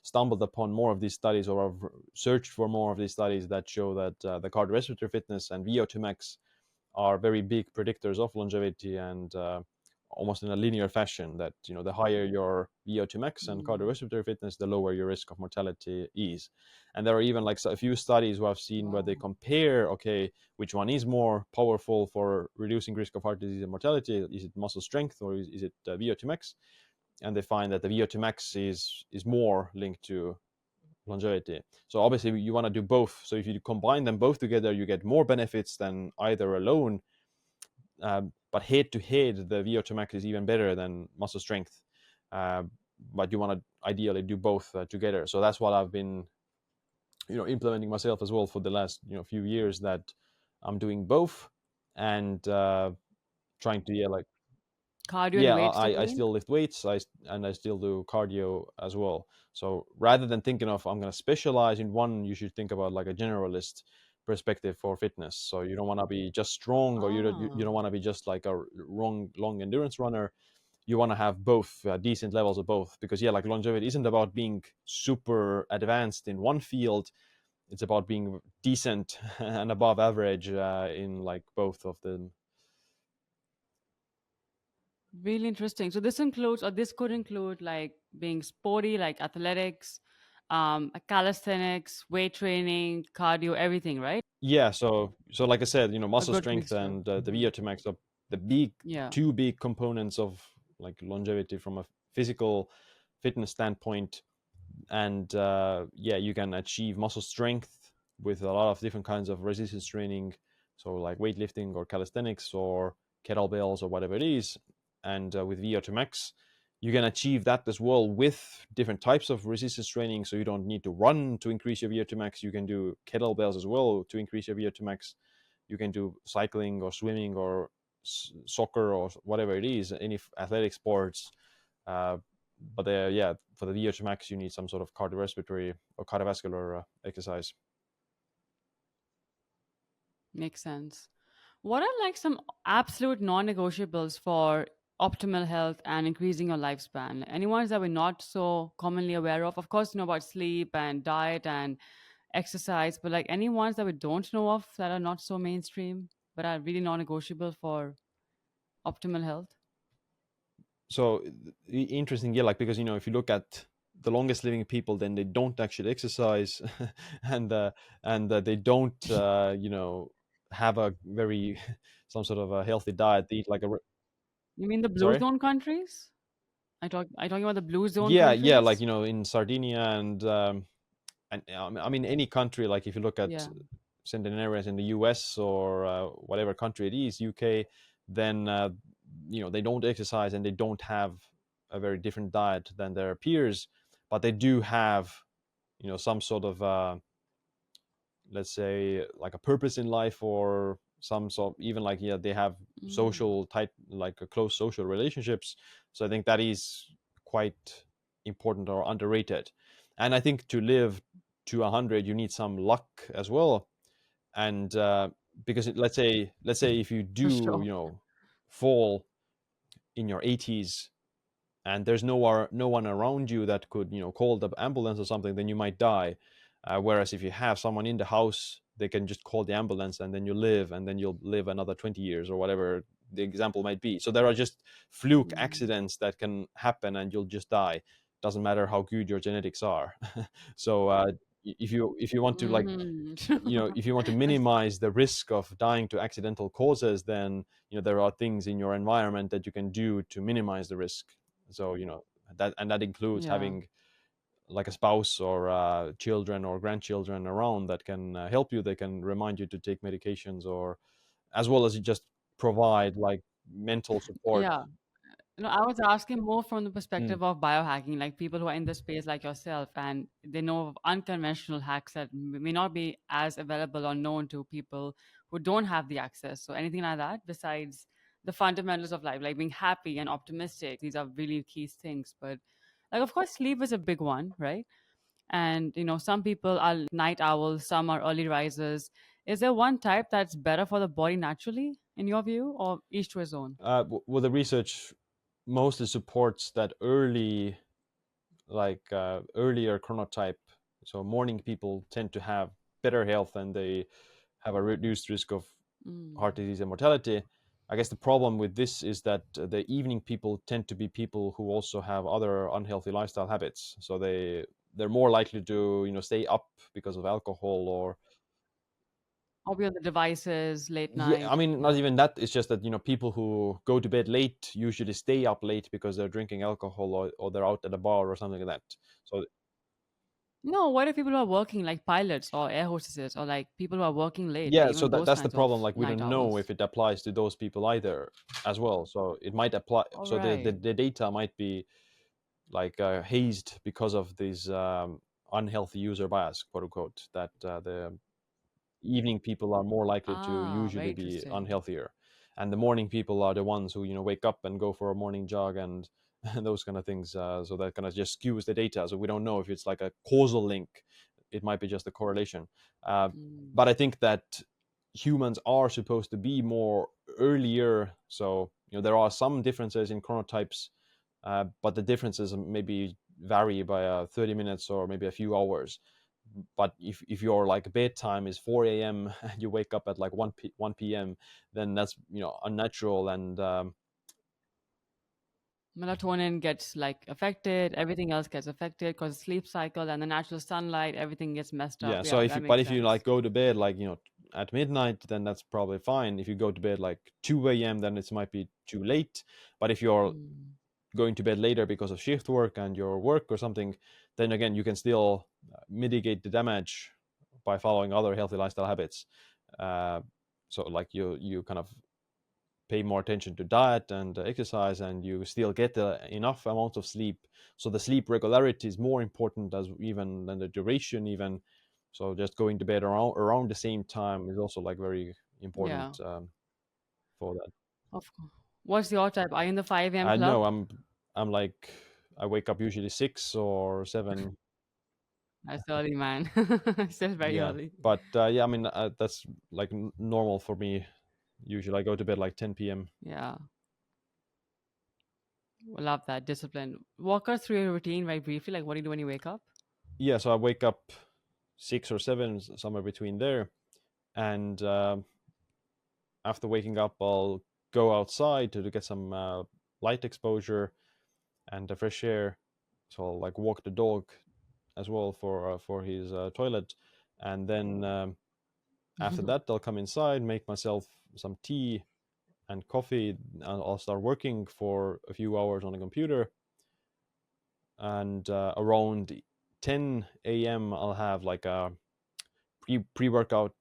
stumbled upon more of these studies, or I've searched for more of these studies that show that the cardiorespiratory fitness and VO2 max are very big predictors of longevity, and almost in a linear fashion, that the higher your VO2 max and Mm. cardiorespiratory fitness, the lower your risk of mortality is. And there are even like a few studies where I've seen where they Wow. compare, okay, which one is more powerful for reducing risk of heart disease and mortality? Is it muscle strength, or is it VO2 max? And they find that the VO2 max is more linked to longevity. So obviously you want to do both. So if you combine them both together, you get more benefits than either alone. But head to head, the VO2 max is even better than muscle strength. Uh, but you want to ideally do both together. So that's what I've been, implementing myself as well for the last few years. That I'm doing both, and trying to like Cardio and yeah, weights I together? still lift weights, and I still do cardio as well. So rather than thinking of I'm going to specialize in one, you should think about like a generalist perspective for fitness. So you don't want to be just strong, or you don't Ah, want to be just like a long endurance runner. You want to have both, decent levels of both, because yeah, like longevity isn't about being super advanced in one field. It's about being decent and above average in like both of them. really interesting. So this includes, or this could include, like being sporty, like athletics, calisthenics, weight training, cardio, everything, right? Yeah, so like I said, A muscle good strength mixture. and the Mhm. VO2 max are the big Yeah. two big components of like longevity from a physical fitness standpoint. And yeah, you can achieve muscle strength with a lot of different kinds of resistance training, so like weightlifting or calisthenics or kettlebells or whatever it is. And with VO2 max, you can achieve that as well with different types of resistance training. So you don't need to run to increase your VO2 max. You can do kettlebells as well to increase your VO2 max. You can do cycling or swimming or soccer or whatever it is, any athletic sports. uh, but yeah, for the VO2 max, you need some sort of cardiorespiratory or cardiovascular exercise. Makes sense. What are like some absolute non-negotiables for optimal health and increasing your lifespan? Any ones that we're not so commonly aware of? Of course, you know about sleep and diet and exercise, but like any ones that we don't know of that are not so mainstream, but are really non-negotiable for optimal health? So interesting, yeah, like because if you look at the longest living people, then they don't actually exercise, and they don't have a very some sort of a healthy diet. They eat like You mean the blue sorry. zone countries? I talking about the blue zone Yeah, like countries? in Sardinia and I mean any country, like if you look at Yeah. certain areas in the US or whatever country it is, UK, then they don't exercise and they don't have a very different diet than their peers, but they do have some sort of let's say like a purpose in life, or some sort, even like, yeah, they have social tight, like close social relationships. So I think that is quite important or underrated. And I think to live to 100, you need some luck as well. And because let's say if you For do, sure. fall in your 80s, and there's no one around you that could, call the ambulance or something, then you might die. Whereas if you have someone in the house, they can just call the ambulance, and then you live, and then you'll live another 20 years or whatever the example might be. So there are just fluke accidents that can happen, and you'll just die. Doesn't matter how good your genetics are. So if you want to, like, if you want to minimize the risk of dying to accidental causes, then there are things in your environment that you can do to minimize the risk. So that includes Yeah. having like a spouse or children or grandchildren around that can help you. They can remind you to take medications, or as well as you just provide like mental support. Yeah. No, I was asking more from the Mm. perspective of biohacking, like people who are in the space like yourself, and they know of unconventional hacks that may not be as available or known to people who don't have the access. So anything like that, besides the fundamentals of life, like being happy and optimistic, these are really key things. But like, of course, sleep is a big one, right? And some people are night owls, some are early risers. Is there one type that's better for the body naturally, in your view, or each to his own? Well, the research mostly supports that earlier chronotype. So morning people tend to have better health, and they have a reduced risk of heart disease and mortality. I guess the problem with this is that the evening people tend to be people who also have other unhealthy lifestyle habits. So they're more likely to stay up because of alcohol, or Or be on the devices late yeah, I night. mean, not Yeah. even that. It's just that people who go to bed late usually stay up late because they're drinking alcohol, or they're out at a bar or something like that. So No, what if people who are working like pilots or air hostesses or like people who are working late, like yeah, so even those that's the kinds of problem. Like, we night don't know owls? if it applies to those people either, as well. So it might apply. All So the right. the data might be like hazed because of this unhealthy user bias, quote unquote, that the evening people are more likely to Ah, very usually be interesting. unhealthier, and the morning people are the ones who wake up and go for a morning jog, and and those kind of things. So that kind of just skews the data. So we don't know if it's like a causal link. It might be just a correlation. uh, Mm. but I think that humans are supposed to be more earlier. So there are some differences in chronotypes, but the differences maybe vary by 30 minutes or maybe a few hours. But if your like bedtime is 4 a.m. and you wake up at like 1 p.m., then that's unnatural. And Melatonin gets like affected, everything else gets affected because sleep cycle and the natural sunlight, everything gets messed up. yeah, so Yeah, if that you but makes if you like sense. go to bed like at midnight, then that's probably fine. If you go to bed like 2 a.m., then it might be too late. But if you're Mm. going to bed later because of shift work and your work or something, then again you can still mitigate the damage by following other healthy lifestyle habits. uh, so like you kind of pay more attention to diet and exercise, and you still get enough amount of sleep. So the sleep regularity is more important as even than the duration even. So just going to bed around the same time is also like very important Yeah, for that. of course. What's your type? Are you in the 5 a.m. I know club? I'm like, I wake up usually 6 or 7. That's early, man. Still very Yeah, early. but yeah, I mean, that's like normal for me. Usually I go to bed like 10 p.m. Yeah, love that discipline. Walk us through your routine very briefly. Like, what do you do when you wake up? Yeah, so I wake up 6 or 7, somewhere between there. And after waking up, I'll go outside to get some light exposure and fresh air. So I'll like walk the dog as well for his toilet. And then after that, I'll come inside, make myself some tea and coffee, and I'll start working for a few hours on the computer. And around 10 a.m., I'll have like a pre workout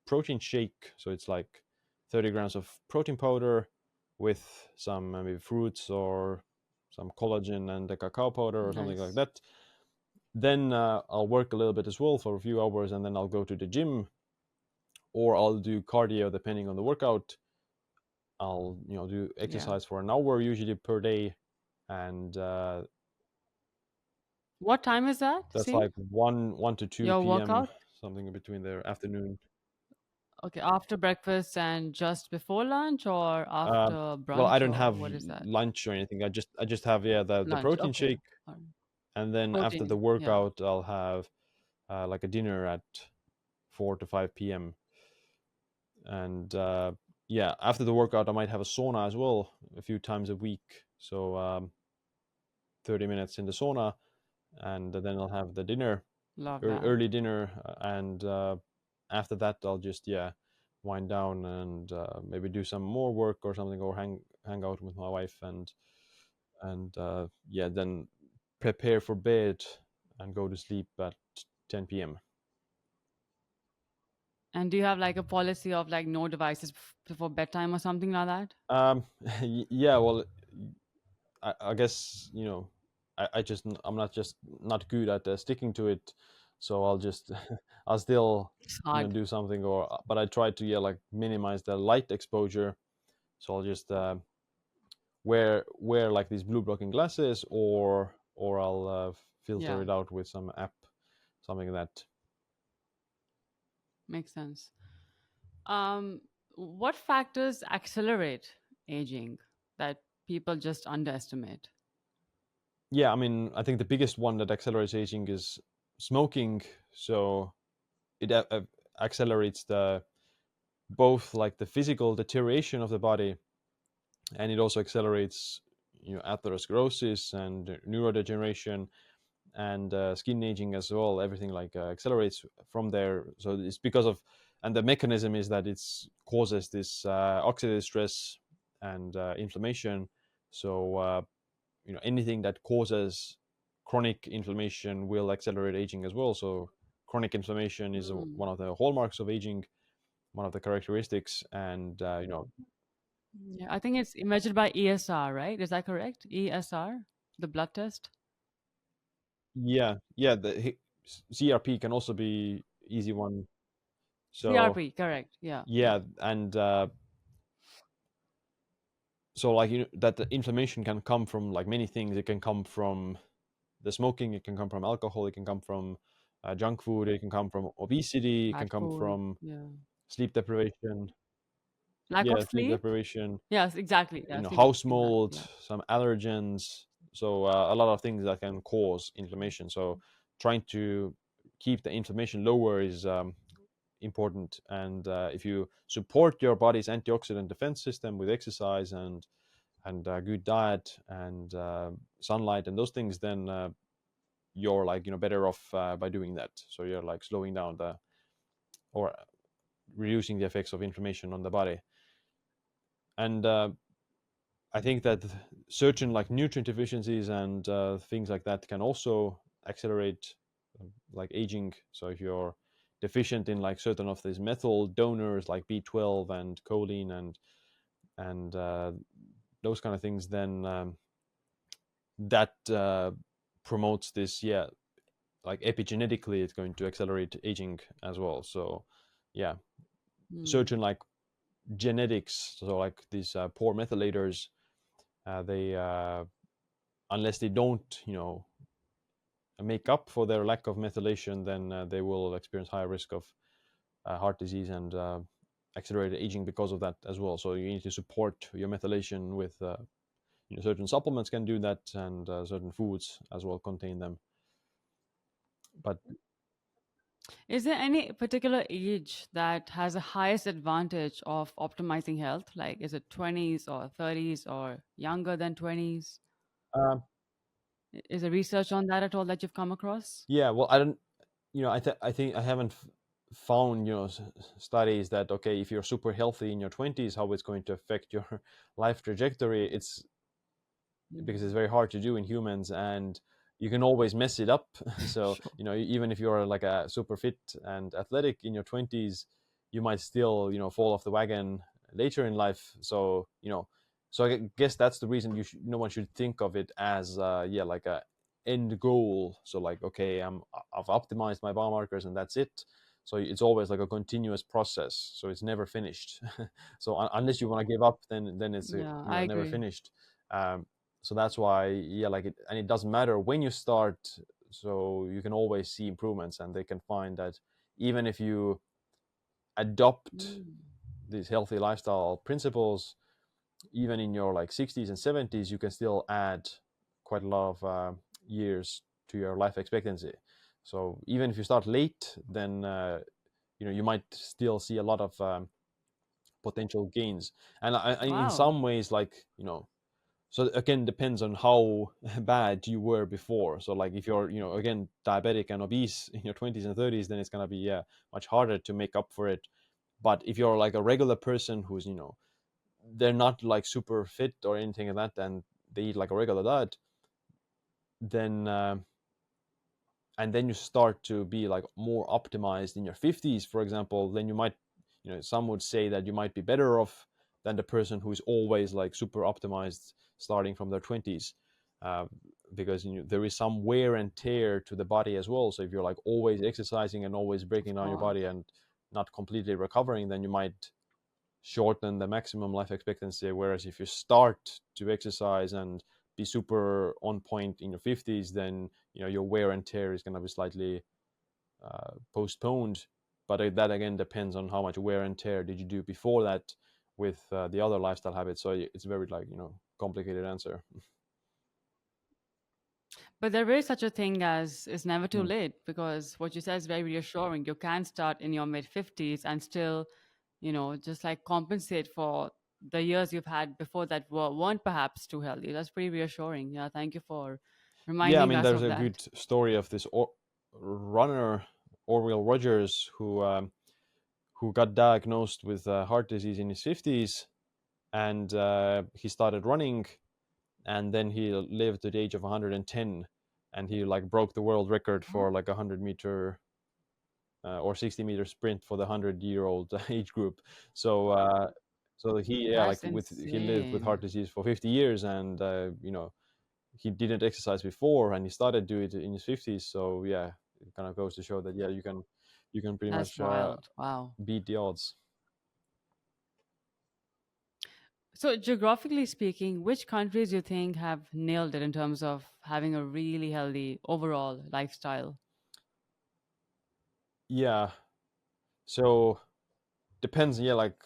protein shake. So it's like 30 grams of protein powder with some maybe fruits or some collagen and a cacao powder or something like Nice. that. Then I'll work a little bit as well for a few hours, and then I'll go to the gym. or I'll do cardio depending on the workout. I'll do exercise for an hour usually per day, and What time is that, that's Siim? like 1 to 2 Your p.m., workout? something in between there, afternoon. Okay, after breakfast and just before lunch, or Um, after well, I brunch, don't or have what is that? lunch or anything. I just have the Lunch. protein Okay. shake, All right. and then after the Protein. Yeah. workout, I'll have like a dinner at 4 to 5 p.m. And yeah, after the workout, I might have a sauna as well a few times a week. So 30 minutes in the sauna, and then I'll have the dinner, Love that. early dinner, and after that, I'll just wind down and maybe do some more work or something, or hang out with my wife, and yeah, then prepare for bed and go to sleep at 10 p.m. And do you have like a policy of like no devices before bedtime or something like that? Yeah, well, I guess I'm not just not good at sticking to it, so I'll just I'll still It's hard. do something, or but I try to like minimize the light exposure, so I'll just wear like these blue blocking glasses, or I'll filter Yeah, it out with some app, something like that. makes sense. Um, what factors accelerate aging that people just underestimate? Yeah, I mean, I think the biggest one that accelerates aging is smoking. So it accelerates the both like the physical deterioration of the body, and it also accelerates atherosclerosis and neurodegeneration, and skin aging as well. Everything like accelerates from there. So it's because of, and the mechanism is that it's causes this oxidative stress and inflammation. So anything that causes chronic inflammation will accelerate aging as well. So chronic inflammation is Mm. one of the hallmarks of aging, one of the characteristics, and Yeah, I think it's measured by ESR, right? Is that correct? ESR, the blood test? yeah, the CRP can also be easy one. So CRP, correct. Yeah, yeah. yeah, and so like that the inflammation can come from like many things. It can come from the smoking, it can come from alcohol, it can come from junk food, it can come from obesity, it can Bad come food. from Yeah. sleep deprivation. Lack of Yeah, sleep sleep? deprivation, Yes, exactly. Yeah, sleep. house Exactly. mold, Yeah. some allergens. So a lot of things that can cause inflammation. So trying to keep the inflammation lower is important. And if you support your body's antioxidant defense system with exercise and good diet and sunlight and those things, then you're like better off by doing that. So you're like slowing down the or reducing the effects of inflammation on the body. And I think that certain like nutrient deficiencies and things like that can also accelerate like aging. So if you're deficient in like certain of these methyl donors like B12 and choline and those kind of things, then that promotes this. Yeah, like epigenetically, it's going to accelerate aging as well. So yeah, Hmm. certain like genetics, so like these poor methylators, they unless they don't make up for their lack of methylation, then they will experience higher risk of heart disease and accelerated aging because of that as well. So you need to support your methylation with certain supplements can do that, and certain foods as well contain them. But Is there any particular age that has the highest advantage of optimizing health? Like, is it 20s or 30s or younger than 20s? uh, Is there research on that at all that you've come across? yeah, well, I don't, I think I haven't found studies that okay, if you're super healthy in your 20s, how it's going to affect your life trajectory. It's because Mm. it's very hard to do in humans, and you can always mess it up. So Sure. even if you're like a super fit and athletic in your 20s, you might still fall off the wagon later in life. So so I guess that's the reason no one should think of it as yeah, like a end goal. So like okay, I've optimized my biomarkers and that's it. So it's always like a continuous process, so it's never finished. So unless you want to give up, then it's Yeah, I never agree. finished. So that's why, yeah, like and it doesn't matter when you start, so you can always see improvements, and they can find that even if you adopt Mm. these healthy lifestyle principles, even in your like 60s and 70s, you can still add quite a lot of years to your life expectancy. So even if you start late, then you might still see a lot of potential gains. And in Wow. some ways, like so again, depends on how bad you were before. So like if you're again diabetic and obese in your 20s and 30s, then it's going to be much harder to make up for it. But if you're like a regular person who's they're not like super fit or anything like that, and they eat like a regular diet, then and then you start to be like more optimized in your 50s, for example, then you might, some would say that you might be better off than the person who is always like super optimized starting from their 20s, uh, because there is some wear and tear to the body as well. So if you're like always exercising and always breaking Of down your course. body and not completely recovering, then you might shorten the maximum life expectancy. Whereas if you start to exercise and be super on point in your 50s, then your wear and tear is going to be slightly postponed. But that again depends on how much wear and tear did you do before that with the other lifestyle habits. So it's very like complicated answer. But there is such a thing as it's never too Mm. late, because what you said is very reassuring. You can start in your mid 50s and still, just like compensate for the years you've had before that weren't perhaps too healthy. That's pretty reassuring. Yeah, thank you for Yeah, I reminding mean, us there's of a that. good story of this runner, Orville Rogers, who got diagnosed with heart disease in his 50s, and he started running, and then he lived to the age of 110, and he like broke the world record Oh, for like a 100-meter or 60-meter sprint for the 100-year-old age group. So so that's he lived with insane. heart disease for 50 years, and he didn't exercise before, and he started doing it in his 50s. So yeah, it kind of goes to show that yeah, you can pretty That's much wild. Wow. beat the odds. So, geographically speaking, which countries do you think have nailed it in terms of having a really healthy overall lifestyle? Yeah, so depends. Yeah, like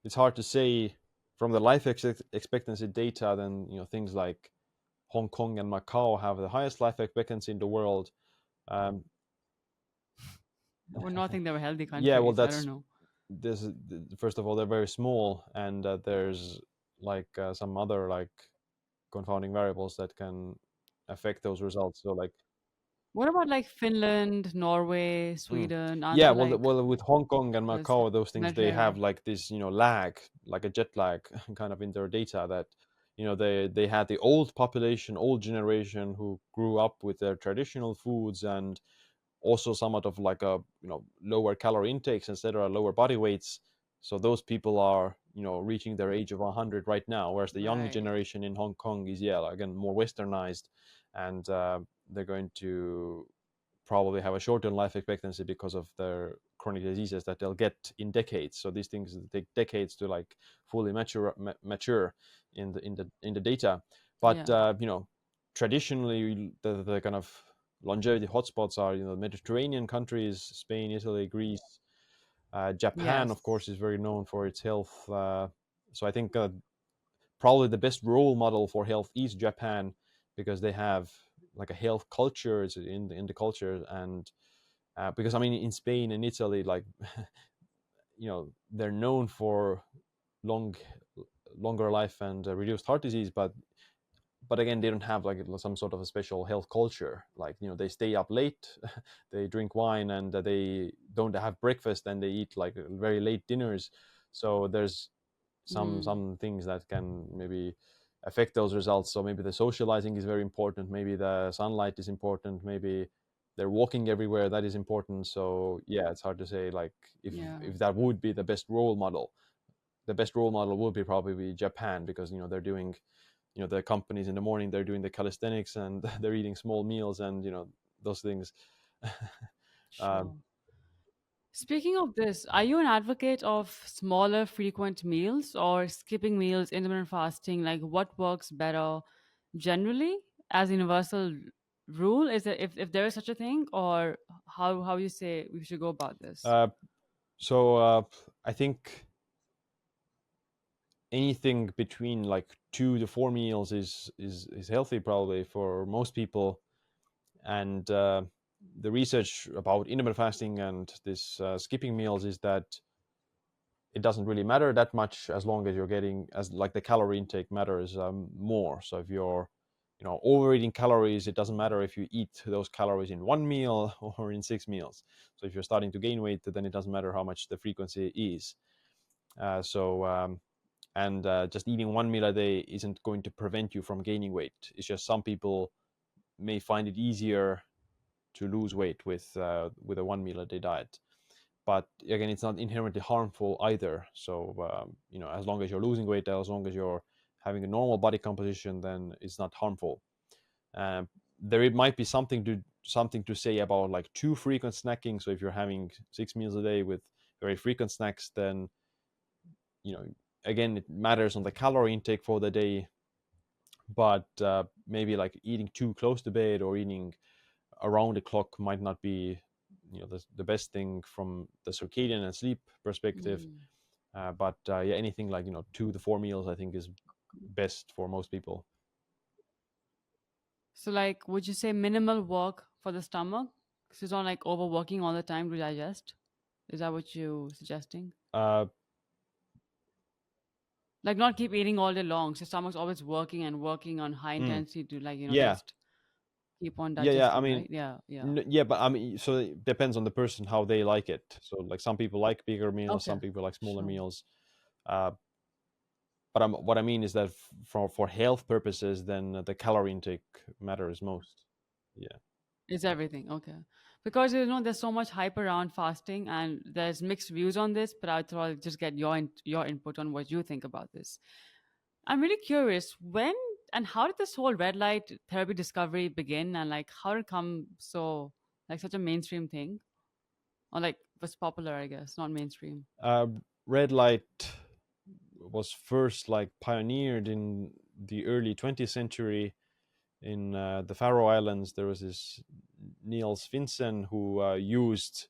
it's hard to say from the life expectancy data. Then things like Hong Kong and Macau have the highest life expectancy in the world. Um, I would not think they were healthy yeah, well, countries. I don't that's know. this. First of all, they're very small, and there's like some other like confounding variables that can affect those results. So like, What about like Finland, Norway, mm. Sweden? Aren't Yeah, they well, like with Hong Kong and this Macau, those things they have Mediterranean? like this, lag, like a jet lag, kind of in their data that, they had the old population, old generation who grew up with their traditional foods and also somewhat of like a lower calorie intakes, etc., lower body weights. So those people are reaching their age of 100 right now, whereas the young Right. generation in Hong Kong is again more westernized, and they're going to probably have a shorter life expectancy because of their chronic diseases that they'll get in decades. So these things take decades to like fully mature in the data. But Yeah. traditionally the kind of longevity hotspots are Mediterranean countries, Spain, Italy, Greece. Japan, Yes. of course, is very known for its health. So I think probably the best role model for health is Japan, because they have like a health culture. It's in the culture, and because I mean in Spain and Italy, like they're known for long longer life and reduced heart disease, but again they don't have like some sort of a special health culture. Like they stay up late, they drink wine, and they don't have breakfast, and they eat like very late dinners. So there's Mm. some things that can maybe affect those results. So maybe the socializing is very important, maybe the sunlight is important, maybe they're walking everywhere, that is important. So yeah, it's hard to say like if Yeah. if that would be the best role model. The best role model would be probably Japan, because they're doing the companies in the morning, they're doing the calisthenics, and they're eating small meals, and those things. um, Sure. Speaking of this, are you an advocate of smaller, frequent meals or skipping meals, intermittent fasting? Like, what works better generally as a universal rule? Is it if there is such a thing, or how you say we should go about this? Uh, so I think anything between like 2 to 4 meals is healthy probably for most people. And the research about intermittent fasting and this skipping meals is that it doesn't really matter that much as long as you're getting as like the calorie intake matters more. So if you're overeating calories, it doesn't matter if you eat those calories in one meal or in 6 meals. So if you're starting to gain weight, then it doesn't matter how much the frequency is. And just eating one meal a day isn't going to prevent you from gaining weight. It's just some people may find it easier to lose weight with a 1 meal a day diet. But again, it's not inherently harmful either. So as long as you're losing weight, as long as you're having a normal body composition, then it's not harmful. There might be something to say about like too frequent snacking. So if you're having 6 meals a day with very frequent snacks, then again, it matters on the calorie intake for the day. But maybe like eating too close to bed or eating around the clock might not be the best thing from the circadian and sleep perspective. But yeah, anything like 2 to 4 meals I think is best for most people. So, like, would you say minimal work for the stomach? So it's not like overworking all the time to digest. Is that what you're suggesting? uh, Like, not keep eating all day long. So stomach's always working and working on high mm, intensity to yeah, just keep on yeah, I digesting, mean, right? Yeah, yeah. yeah, but I mean, so it depends on the person how they like it. So like some people like bigger meals, Okay, some people like smaller sure. meals. uh, but what I mean is that for health purposes, then the calorie intake matters most. Yeah. It's everything. Okay. Because there's so much hype around fasting and there's mixed views on this, but I thought I'd just get your input on what you think about this. I'm really curious when and how did this whole red light therapy discovery begin, and like how did it come so like such a mainstream thing? Or like was popular, I guess, not mainstream. uh, Red light was first like pioneered in the early 20th century in the Faroe Islands. There was this Niels Finsen who used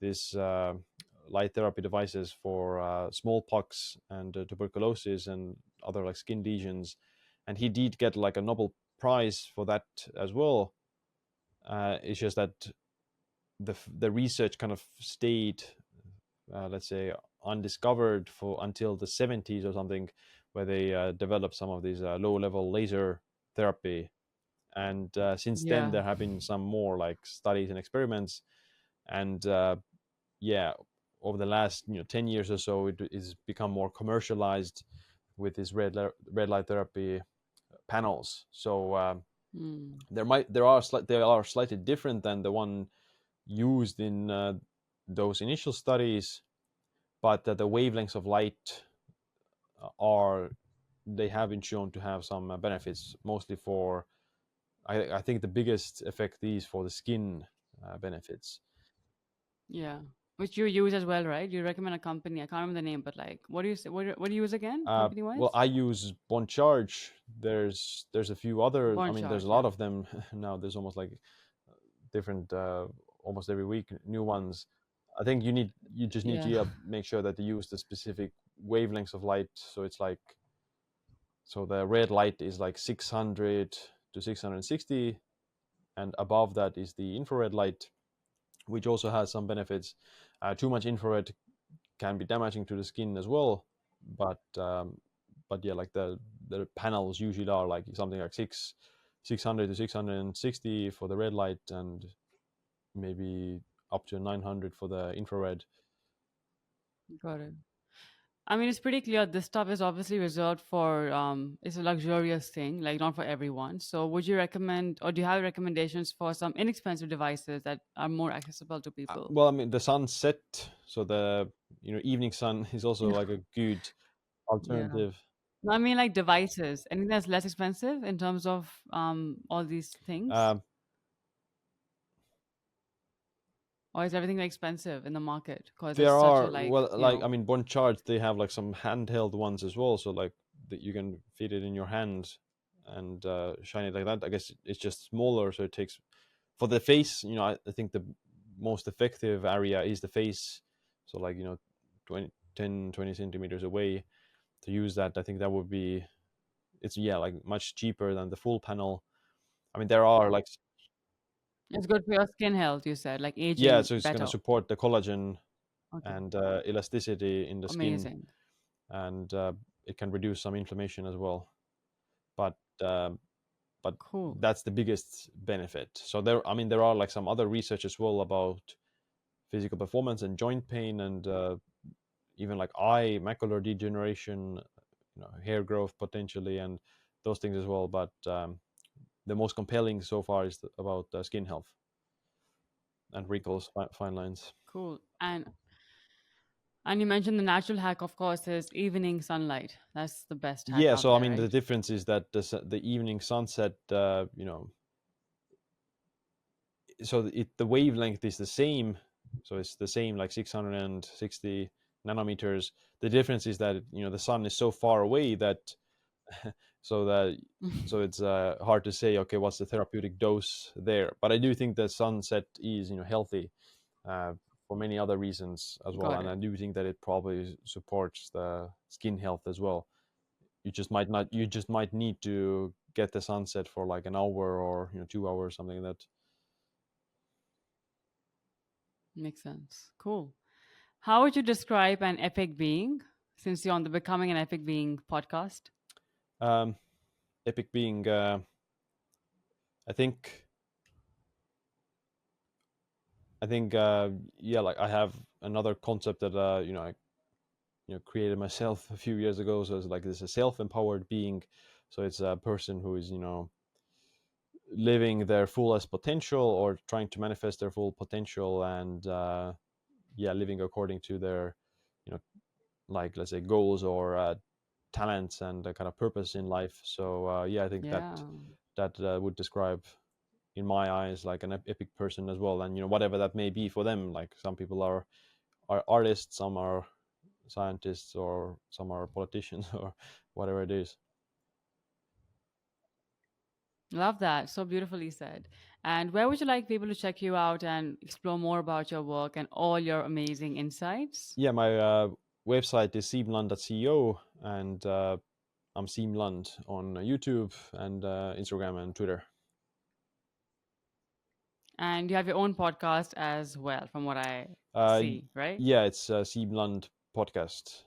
this light therapy devices for smallpox and tuberculosis and other like skin lesions, and he did get like a Nobel Prize for that as well. It's just that the research kind of stayed, let's say, undiscovered for until the 70s or something, where they developed some of these low level laser therapy. And since then Yeah. there have been some more like studies and experiments. And yeah, over the last 10 years or so, it is become more commercialized with these red light therapy panels. So Hmm. they are slightly different than the one used in those initial studies, but the wavelengths of light are they have been shown to have some benefits, mostly for I think the biggest effect is for the skin benefits. Yeah. Which you use as well, right? You recommend a company. I can't remember the name, but like what do you say what do you use again, company Well, wise? I use Bon Charge. There's a few other. I Burn mean, there's charge, a lot yeah. of them now. There's almost like different, almost every week, new ones. I think you just need Yeah. to make sure that you use the specific wavelengths of light. So it's like the red light is like 600 to 660, and above that is the infrared light, which also has some benefits. Too much infrared can be damaging to the skin as well, but yeah, like the panels usually are like something like 600 to 660 for the red light, and maybe up to 900 for the infrared. Got it. I mean, it's pretty clear this stuff is obviously reserved for it's a luxurious thing, like not for everyone. So would you recommend or do you have recommendations for some inexpensive devices that are more accessible to people? Well, I mean, the sunset, so the evening sun is also Yeah. like a good Yeah. alternative. No, I mean like devices. Anything that's less expensive in terms of all these things? um, Or is everything expensive in the market? Because it's There such a are, well, like, I mean, One Charge, they have like some handheld ones as well, so like that you can fit it in your hand and shine it like that. I guess it's just smaller, so it takes for the face. I think the most effective area is the face. So like 20 centimeters away to use that. I think that would be it's like much cheaper than the full panel. I mean, there are like it's good for your skin health, you said, like yeah, aging so it's going to better. support the collagen Okay. and elasticity in the skin, Amazing. and it can reduce some inflammation as well. But but Cool. that's the biggest benefit. So there are like some other research as well about physical performance and joint pain, and even like eye macular degeneration, hair growth potentially, and those things as well. But the most compelling so far is about skin health and wrinkles, fine lines. Cool. And you mentioned the natural hack, of course, is evening sunlight. That's the best hack Yeah, out so I there, mean the right? difference is that the evening sunset, so the wavelength is the same, so it's the same like 660 nanometers. The difference is that the sun is so far away that so that so it's hard to say, okay, what's the therapeutic dose there. But I do think the sunset is healthy uh, for many other reasons as well, Got and I it. do think that it probably supports the skin health as well. You just might need to get the sunset for like an hour or 2 hours, something like Makes sense. Cool. How would you describe an epic being since you're on the Becoming an Epic Being podcast? that. Epic being, I think, yeah, like I have another concept that I created myself a few years ago. So it's like this a self-empowered being. So it's a person who is living their fullest potential or trying to manifest their full potential, and living according to their you know like, let's say, goals or talents and kind of purpose in life. So I think that Yeah. would describe, in my eyes, like an epic person as well. And whatever that may be for them, like some people are artists, some are scientists, or some are politicians, or whatever it is. Love that. So beautifully said. And where would you like people to check you out and explore more about your work and all your amazing insights? Yeah, my website is siimland.co, and I'm Siim Land on YouTube and Instagram and Twitter. And you have your own podcast as well, from what I Uh, see, right? yeah, it's Siim Land podcast.